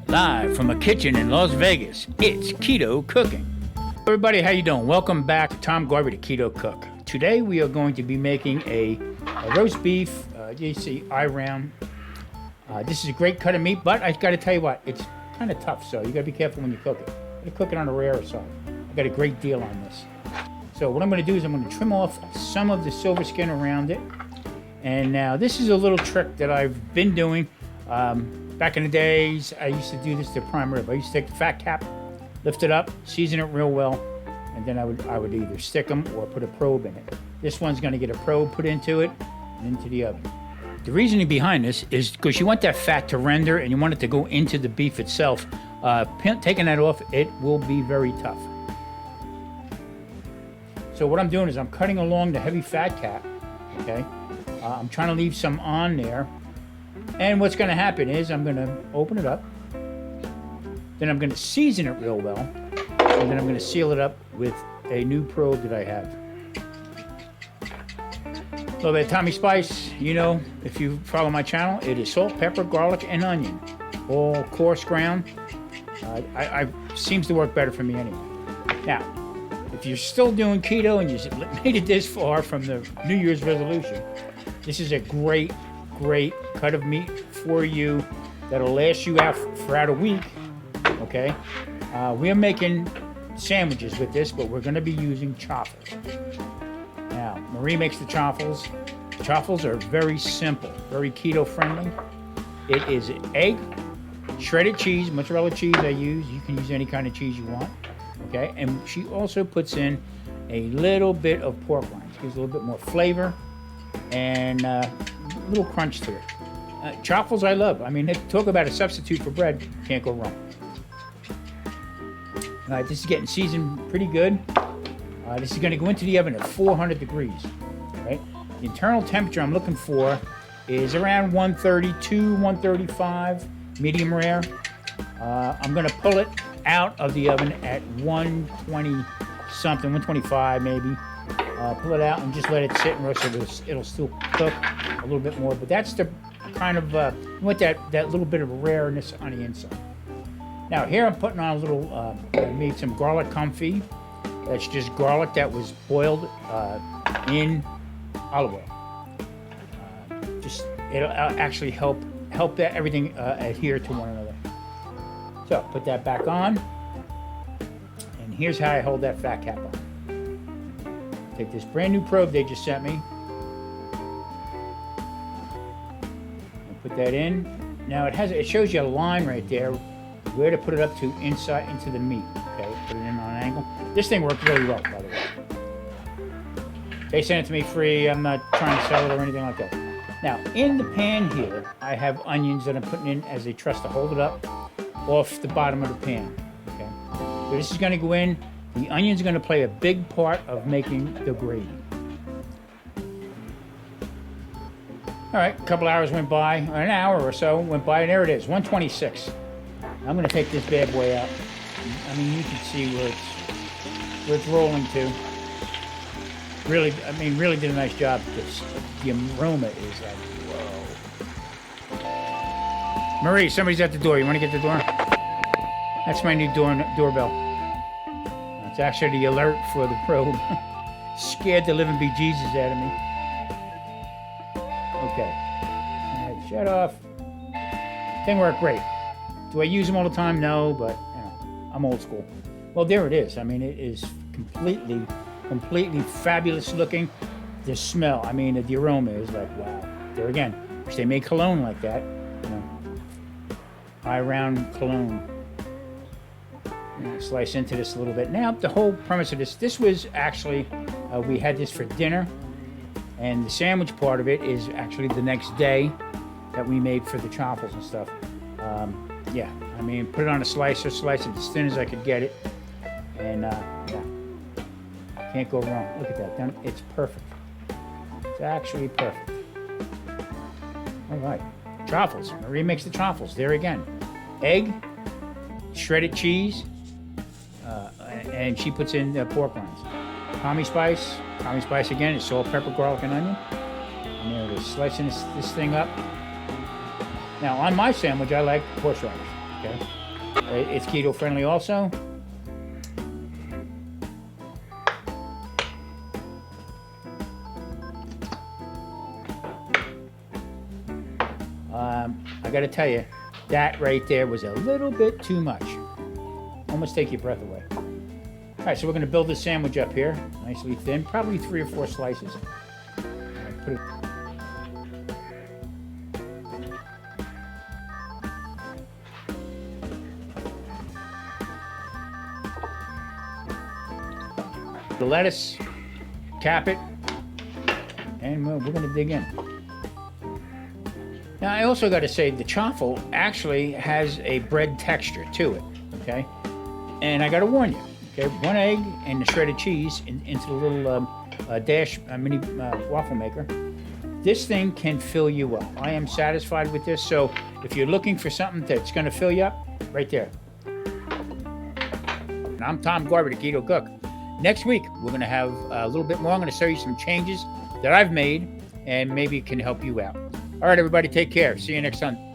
Live from a kitchen in Las Vegas, it's Keto Cooking. Everybody, how you doing? Welcome back to Tom Garvey to Keto Cook. Today we are going to be making a roast beef, you see eye round. This is a great cut of meat, but I got to tell you what, it's kind of tough, so you got to be careful when you cook it. You got to cook it on the rare side. I got a great deal on this. So what I'm going to do is I'm going to trim off some of the silver skin around it. And now this is a little trick that I've been doing. Back in the days, I used to do this to prime rib. I used to take the fat cap, lift it up, season it real well, and then I would either stick them or put a probe in it. This one's going to get a probe put into it and into the oven. The reasoning behind this is because you want that fat to render and you want it to go into the beef itself. Taking that off, it will be very tough. So what I'm doing is I'm cutting along the heavy fat cap, okay? I'm trying to leave some on there. And what's going to happen is I'm going to open it up, then I'm going to season it real well, and then I'm going to seal it up with a new probe that I have. A little bit of Tommy Spice, you know, if you follow my channel, it is salt, pepper, garlic, and onion, all coarse ground. I seems to work better for me anyway. Now, if you're still doing keto and you made it this far from the New Year's resolution, this is a great cut of meat for you that'll last you out for a week. Okay, we are making sandwiches with this, but we're going to be using chaffles. Now, Marie makes the chaffles. Chaffles are very simple, very keto friendly. It is egg, shredded cheese, mozzarella cheese I use. You can use any kind of cheese you want. Okay, and she also puts in a little bit of pork rinds. Gives a little bit more flavor and a little crunch to it. Chaffles I love. I mean, talk about a substitute for bread. Can't go wrong. All right, this is getting seasoned pretty good. This is going to go into the oven at 400 degrees. Right? The internal temperature I'm looking for is around 132, 135, medium rare. I'm going to pull it out of the oven at 120 something, 125 maybe. Pull it out and just let it sit and roast. It'll still cook a little bit more, but that's the kind of you want that little bit of rareness on the inside. Now here I'm putting on a little. I made some garlic confit. That's just garlic that was boiled in olive oil. It'll actually help that everything adhere to one another. So put that back on, and here's how I hold that fat cap on. Take this brand new probe they just sent me and put that in. Now it shows you a line right there where to put it up to inside into the meat. Okay, put it in on an angle. This thing worked really well, by the way. They sent it to me free. I'm not trying to sell it or anything like that. Now in the pan here, I have onions that I'm putting in as a truss to hold it up off the bottom of the pan. Okay, so this is going to go in. The onions are going to play a big part of making the gravy. All right, a couple hours went by, an hour or so went by, and there it is, 126. I'm going to take this bad boy out. I mean, you can see where it's rolling to. Really, I mean, really did a nice job. The aroma is like, whoa. Marie, somebody's at the door. You want to get the door? That's my new doorbell. It's actually the alert for the probe. Scared the living bejesus out of me. Okay. All right, shut off. Thing worked great. Do I use them all the time? No, but you know, I'm old school. Well, there it is. I mean, it is completely fabulous looking. The smell, I mean, the aroma is like, wow. There again, if they make cologne like that, you know, eye round cologne. Slice into this a little bit. Now, the whole premise of this was actually, we had this for dinner, and the sandwich part of it is actually the next day that we made for the chaffles and stuff. Yeah, I mean, put it on a slicer, slice it as thin as I could get it, and yeah, can't go wrong. Look at that, it's perfect. It's actually perfect. All right, chaffles. Marie makes the chaffles. There again, egg, shredded cheese, and she puts in pork rinds. Tommy Spice again is salt, pepper, garlic, and onion. And there it is, slicing this thing up. Now on my sandwich, I like horseradish. Okay, It's keto friendly also. I got to tell you, that right there was a little bit too much. Almost take your breath away. All right, so we're going to build this sandwich up here, nicely thin, probably 3 or 4 slices. Put it. The lettuce, cap it, and we're going to dig in. Now, I also got to say the chaffle actually has a bread texture to it, okay? And I got to warn you, okay? 1 egg and the shredded cheese into the little mini waffle maker. This thing can fill you up. I am satisfied with this, so if you're looking for something that's going to fill you up, right there. And I'm Tom Garber, the Keto Cook. Next week, we're going to have a little bit more. I'm going to show you some changes that I've made, and maybe it can help you out. All right, everybody, take care. See you next time.